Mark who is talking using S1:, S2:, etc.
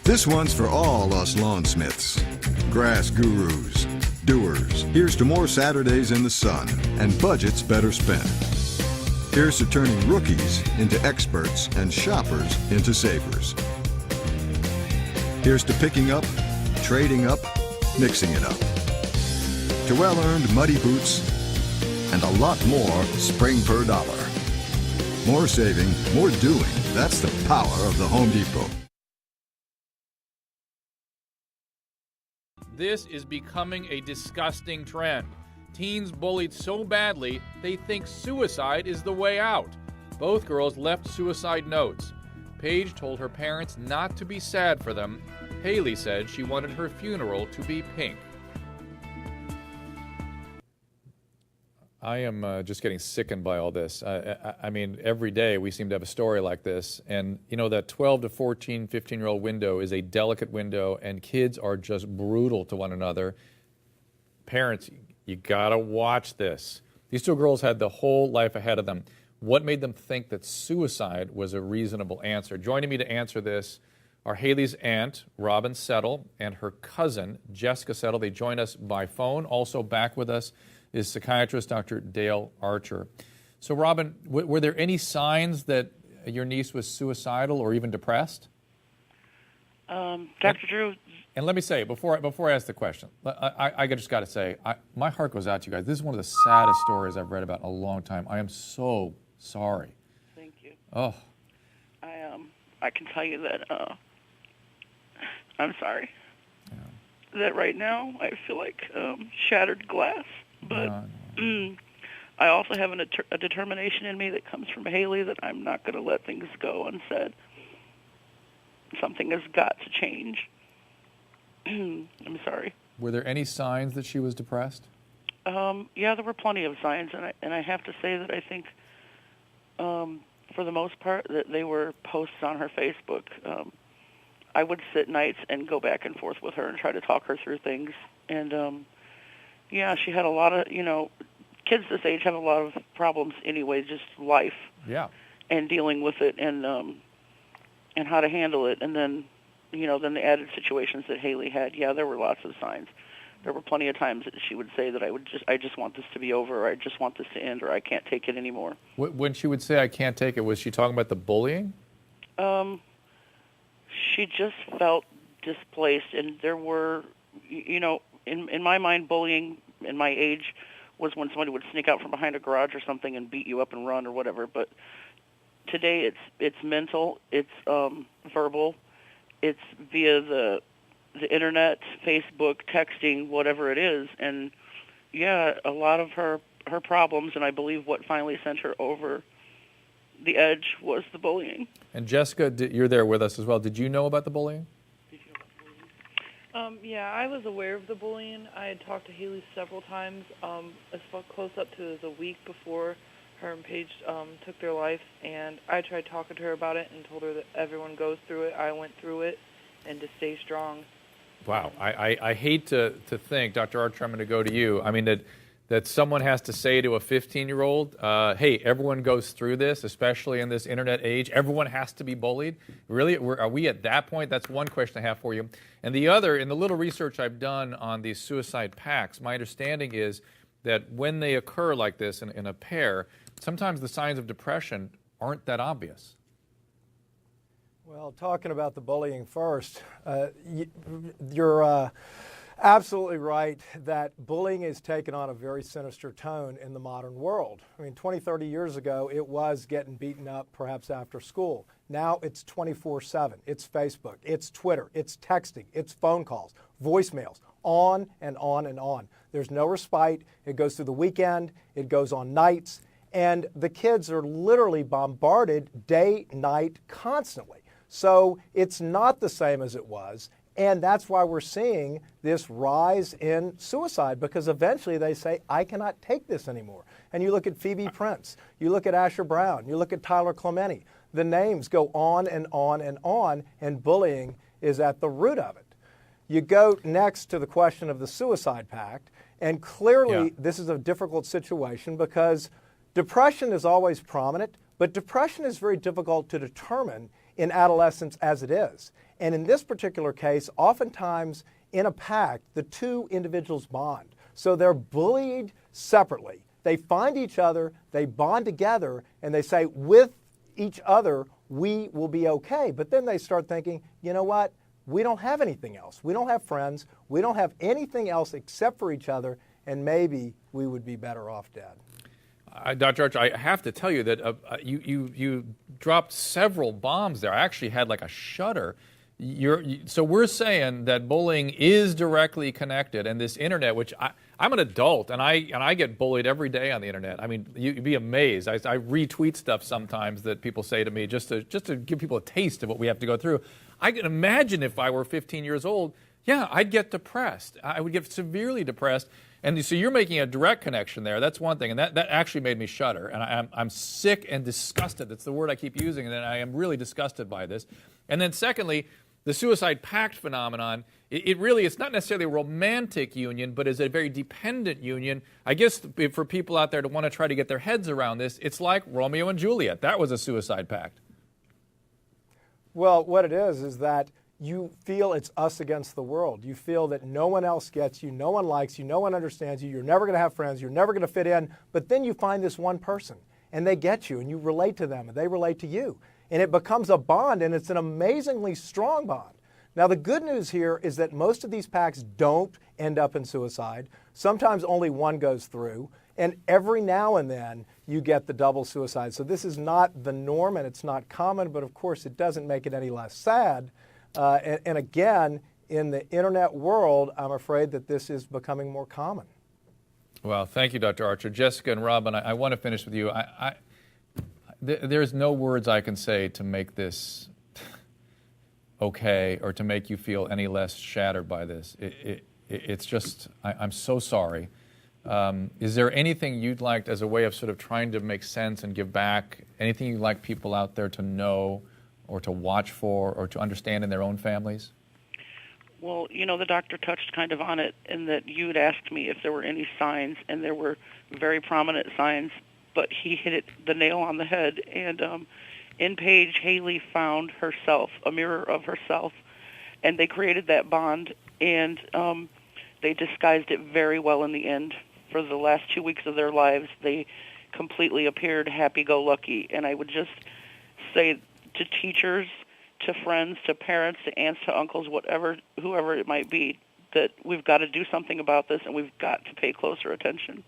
S1: This one's for all us lawnsmiths, grass gurus, doers. Here's to more Saturdays in the sun and budgets better spent. Here's to turning rookies into experts and shoppers into savers. Here's to picking up, trading up, mixing it up. To well-earned muddy boots and a lot more spring per dollar. More saving, more doing. That's the power of the Home Depot.
S2: This is becoming a disgusting trend. Teens bullied so badly, they think suicide is the way out. Both girls left suicide notes. Paige told her parents not to be sad for them. Haley said she wanted her funeral to be pink. I am just getting sickened by all this. I mean, every day we seem to have a story like this. And, you know, that 12 to 14, 15-year-old window is a delicate window, and kids are just brutal to one another. Parents, you got to watch this. These two girls had the whole life ahead of them. What made them think that suicide was a reasonable answer? Joining me to answer this are Haley's aunt, Robin Settle, and her cousin, Jessica Settle. They join us by phone. Also back with us is psychiatrist Dr. Dale Archer. So, Robin, were there any signs that your niece was suicidal or even depressed?
S3: Dr. Drew.
S2: And let me say, before I ask the question, I just got to say, my heart goes out to you guys. This is one of the saddest stories I've read about in a long time. I am so sorry.
S3: Thank you.
S2: Oh.
S3: I can tell you that I'm sorry.
S2: Yeah.
S3: That right now I feel like shattered glass. But I also have a determination in me that comes from Haley that I'm not going to let things go unsaid. Something has got to change. I'm sorry.
S2: Were there any signs that she was depressed?
S3: Yeah, there were plenty of signs, and I have to say that I think, for the most part, that they were posts on her Facebook. I would sit nights and go back and forth with her and try to talk her through things, and yeah, she had a lot of, kids this age have a lot of problems anyway, just life.
S2: Yeah.
S3: And dealing with it and how to handle it. And then, then the added situations that Haley had, yeah, there were lots of signs. There were plenty of times that she would say that I just want this to be over, or I just want this to end, or I can't take it anymore.
S2: When she would say I can't take it, was she talking about the bullying?
S3: She just felt displaced, and there were, in my mind, bullying in my age was when somebody would sneak out from behind a garage or something and beat you up and run or whatever. But today it's mental, it's verbal, it's via the internet, Facebook, texting, whatever it is. And yeah, a lot of her problems, and I believe what finally sent her over the edge was the bullying.
S2: And Jessica, you're there with us as well. Did you know about the bullying?
S4: Yeah, I was aware of the bullying. I had talked to Haley several times, as close up to a week before her and Paige took their life, and I tried talking to her about it and told her that everyone goes through it. I went through it, and to stay strong.
S2: Wow. I hate to think, Dr. Archer, I'm going to go to you. I mean, that someone has to say to a 15-year-old, hey, everyone goes through this, especially in this internet age. Everyone has to be bullied. Really? Are we at that point? That's one question I have for you. And the other, in the little research I've done on these suicide pacts, my understanding is that when they occur like this in a pair, sometimes the signs of depression aren't that obvious.
S5: Well, talking about the bullying first, you're absolutely right that bullying has taken on a very sinister tone in the modern world. I mean, 20, 30 years ago, it was getting beaten up perhaps after school. Now it's 24/7. It's Facebook, it's Twitter, it's texting, it's phone calls, voicemails, on and on and on. There's no respite. It goes through the weekend. It goes on nights. And the kids are literally bombarded day, night, constantly. So it's not the same as it was. And that's why we're seeing this rise in suicide, because eventually they say, I cannot take this anymore. And you look at Phoebe Prince, you look at Asher Brown, you look at Tyler Clementi. The names go on and on and on, and bullying is at the root of it. You go next to the question of the suicide pact, and clearly this is a difficult situation because depression is always prominent, but depression is very difficult to determine in adolescence as it is. And in this particular case, oftentimes in a pack, the two individuals bond. So they're bullied separately. They find each other, they bond together, and they say, with each other, we will be okay. But then they start thinking, you know what? We don't have anything else. We don't have friends. We don't have anything else except for each other, and maybe we would be better off dead.
S2: Dr. Archer, I have to tell you that you dropped several bombs there. I actually had like a shudder. So we're saying that bullying is directly connected, and this internet, which I'm an adult, and I get bullied every day on the internet. I mean, you'd be amazed. I retweet stuff sometimes that people say to me just to give people a taste of what we have to go through. I can imagine if I were 15 years old, yeah, I'd get depressed. I would get severely depressed. And so you're making a direct connection there. That's one thing, and that actually made me shudder. And I'm sick and disgusted. That's the word I keep using, and I am really disgusted by this. And then secondly, the suicide pact phenomenon, it's not necessarily a romantic union, but is a very dependent union. I guess for people out there to want to try to get their heads around this, it's like Romeo and Juliet. That was a suicide pact.
S5: Well, what it is that you feel it's us against the world. You feel that no one else gets you, no one likes you, no one understands you, you're never going to have friends, you're never going to fit in, but then you find this one person, and they get you, and you relate to them, and they relate to you. And it becomes a bond, and it's an amazingly strong bond. Now, the good news here is that most of these pacts don't end up in suicide. Sometimes only one goes through, and every now and then you get the double suicide. So this is not the norm, and it's not common, but of course it doesn't make it any less sad. And again, in the internet world, I'm afraid that this is becoming more common.
S2: Well, thank you, Dr. Archer. Jessica and Robin, I want to finish with you. There's no words I can say to make this okay or to make you feel any less shattered by this. It's just, I'm so sorry. Is there anything you'd like, as a way of sort of trying to make sense and give back, anything you'd like people out there to know or to watch for or to understand in their own families?
S3: Well, the doctor touched kind of on it in that you'd asked me if there were any signs, and there were very prominent signs, but he hit the nail on the head. And in Paige, Haley found herself, a mirror of herself, and they created that bond, and they disguised it very well in the end. For the last 2 weeks of their lives, they completely appeared happy-go-lucky. And I would just say to teachers, to friends, to parents, to aunts, to uncles, whoever it might be, that we've got to do something about this, and we've got to pay closer attention.